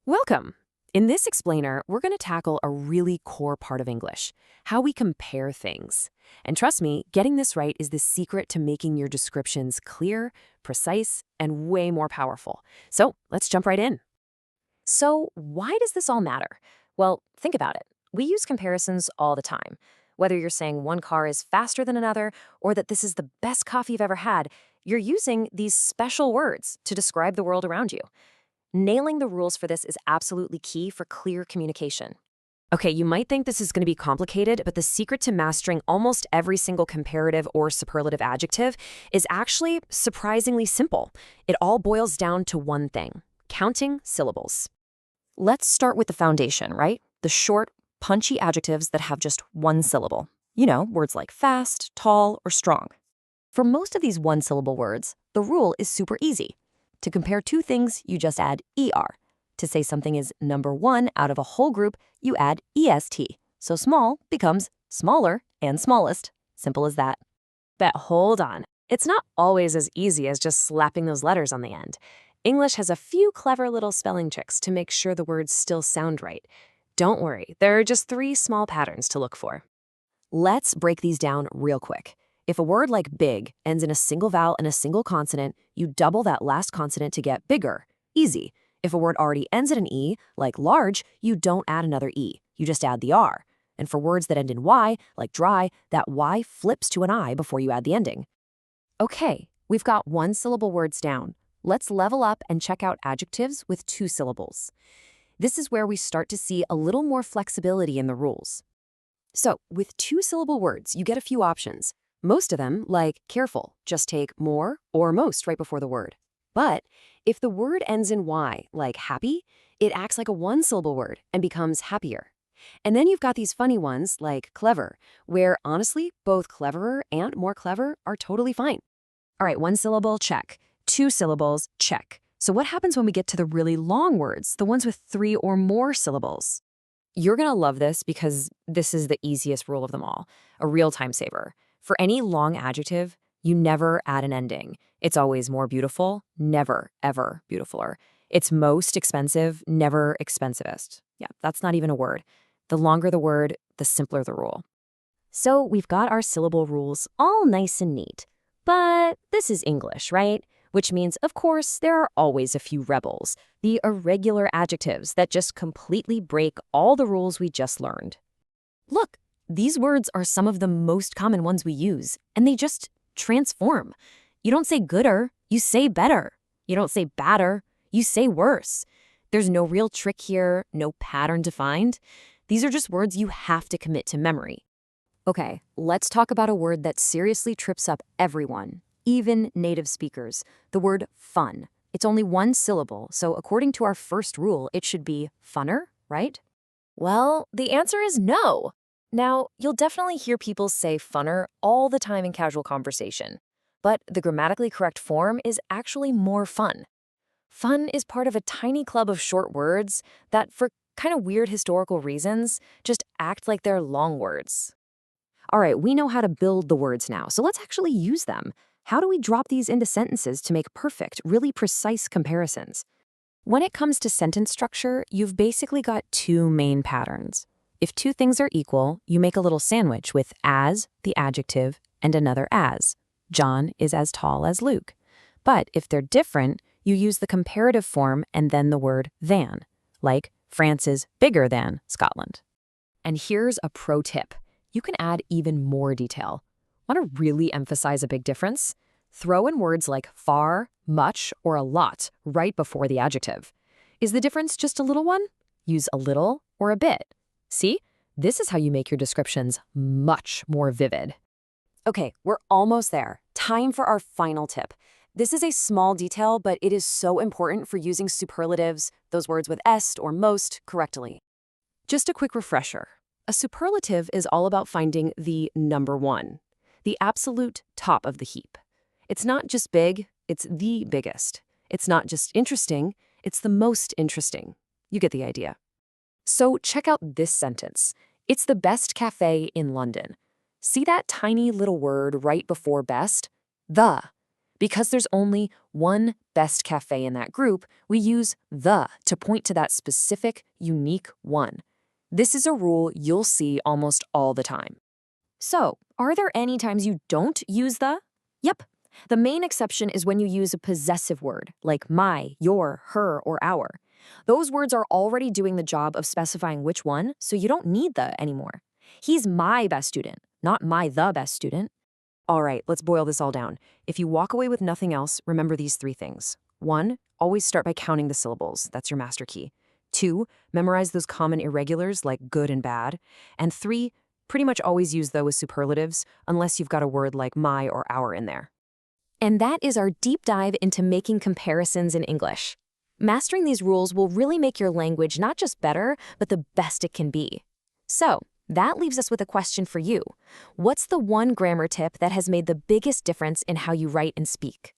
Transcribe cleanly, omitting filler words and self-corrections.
Welcome! In this explainer, we're going to tackle a really core part of English, how we compare things. And trust me, getting this right is the secret to making your descriptions clear, precise, and way more powerful. So let's jump right in. So why does this all matter? Well, think about it. We use comparisons all the time. Whether you're saying one car is faster than another or that this is the best coffee you've ever had, you're using these special words to describe the world around you. Nailing the rules for this is absolutely key for clear communication. Okay, you might think this is going to be complicated, but the secret to mastering almost every single comparative or superlative adjective is actually surprisingly simple. It all boils down to one thing: counting syllables. Let's start with the foundation, right? The short, punchy adjectives that have just one syllable. You know, words like fast, tall, or strong. For most of these one-syllable words, the rule is super easy. To compare two things, you just add ER. To say something is number one out of a whole group, you add EST. So small becomes smaller and smallest. Simple as that. But hold on. It's not always as easy as just slapping those letters on the end. English has a few clever little spelling tricks to make sure the words still sound right. Don't worry, there are just 3 small patterns to look for. Let's break these down real quick. If a word like big ends in a single vowel and a single consonant, you double that last consonant to get bigger. Easy. If a word already ends in an E, like large, you don't add another E. You just add the R. And for words that end in Y, like dry, that Y flips to an I before you add the ending. Okay, we've got one-syllable words down. Let's level up and check out adjectives with 2 syllables. This is where we start to see a little more flexibility in the rules. So, with 2-syllable words, you get a few options. Most of them, like careful, just take more or most right before the word. But if the word ends in Y, like happy, it acts like a 1-syllable word and becomes happier. And then you've got these funny ones, like clever, where honestly, both cleverer and more clever are totally fine. All right, 1 syllable, check. 2 syllables, check. So what happens when we get to the really long words, the ones with 3 or more syllables? You're gonna love this because this is the easiest rule of them all, a real time saver. For any long adjective, you never add an ending. It's always more beautiful, never, ever beautifuler. It's most expensive, never expensivest. Yeah, that's not even a word. The longer the word, the simpler the rule. So we've got our syllable rules all nice and neat. But this is English, right? Which means, of course, there are always a few rebels, the irregular adjectives that just completely break all the rules we just learned. Look, these words are some of the most common ones we use, and they just transform. You don't say gooder, you say better. You don't say badder, you say worse. There's no real trick here, no pattern to find. These are just words you have to commit to memory. Okay, let's talk about a word that seriously trips up everyone, even native speakers, the word fun. It's only 1 syllable, so according to our first rule, it should be funner, right? Well, the answer is no. Now, you'll definitely hear people say funner all the time in casual conversation, but the grammatically correct form is actually more fun. Fun is part of a tiny club of short words that, for kind of weird historical reasons, just act like they're long words. All right, we know how to build the words now, so let's actually use them. How do we drop these into sentences to make perfect, really precise comparisons? When it comes to sentence structure, you've basically got 2 main patterns. If 2 things are equal, you make a little sandwich with as, the adjective, and another as. John is as tall as Luke. But if they're different, you use the comparative form and then the word than, like France is bigger than Scotland. And here's a pro tip. You can add even more detail. Want to really emphasize a big difference? Throw in words like far, much, or a lot right before the adjective. Is the difference just a little one? Use a little or a bit. See? This is how you make your descriptions much more vivid. Okay, we're almost there. Time for our final tip. This is a small detail, but it is so important for using superlatives, those words with est or most, correctly. Just a quick refresher. A superlative is all about finding the number 1, the absolute top of the heap. It's not just big, it's the biggest. It's not just interesting, it's the most interesting. You get the idea. So check out this sentence. It's the best cafe in London. See that tiny little word right before best? The. Because there's only one best cafe in that group, we use the to point to that specific, unique one. This is a rule you'll see almost all the time. So, are there any times you don't use the? Yep. The main exception is when you use a possessive word, like my, your, her, or our. Those words are already doing the job of specifying which one, so you don't need the anymore. He's my best student, not my the best student. All right, let's boil this all down. If you walk away with nothing else, remember these three things. 1, always start by counting the syllables. That's your master key. 2, memorize those common irregulars like good and bad. And 3, pretty much always use the with superlatives, unless you've got a word like my or our in there. And that is our deep dive into making comparisons in English. Mastering these rules will really make your language not just better, but the best it can be. So, that leaves us with a question for you. What's the one grammar tip that has made the biggest difference in how you write and speak?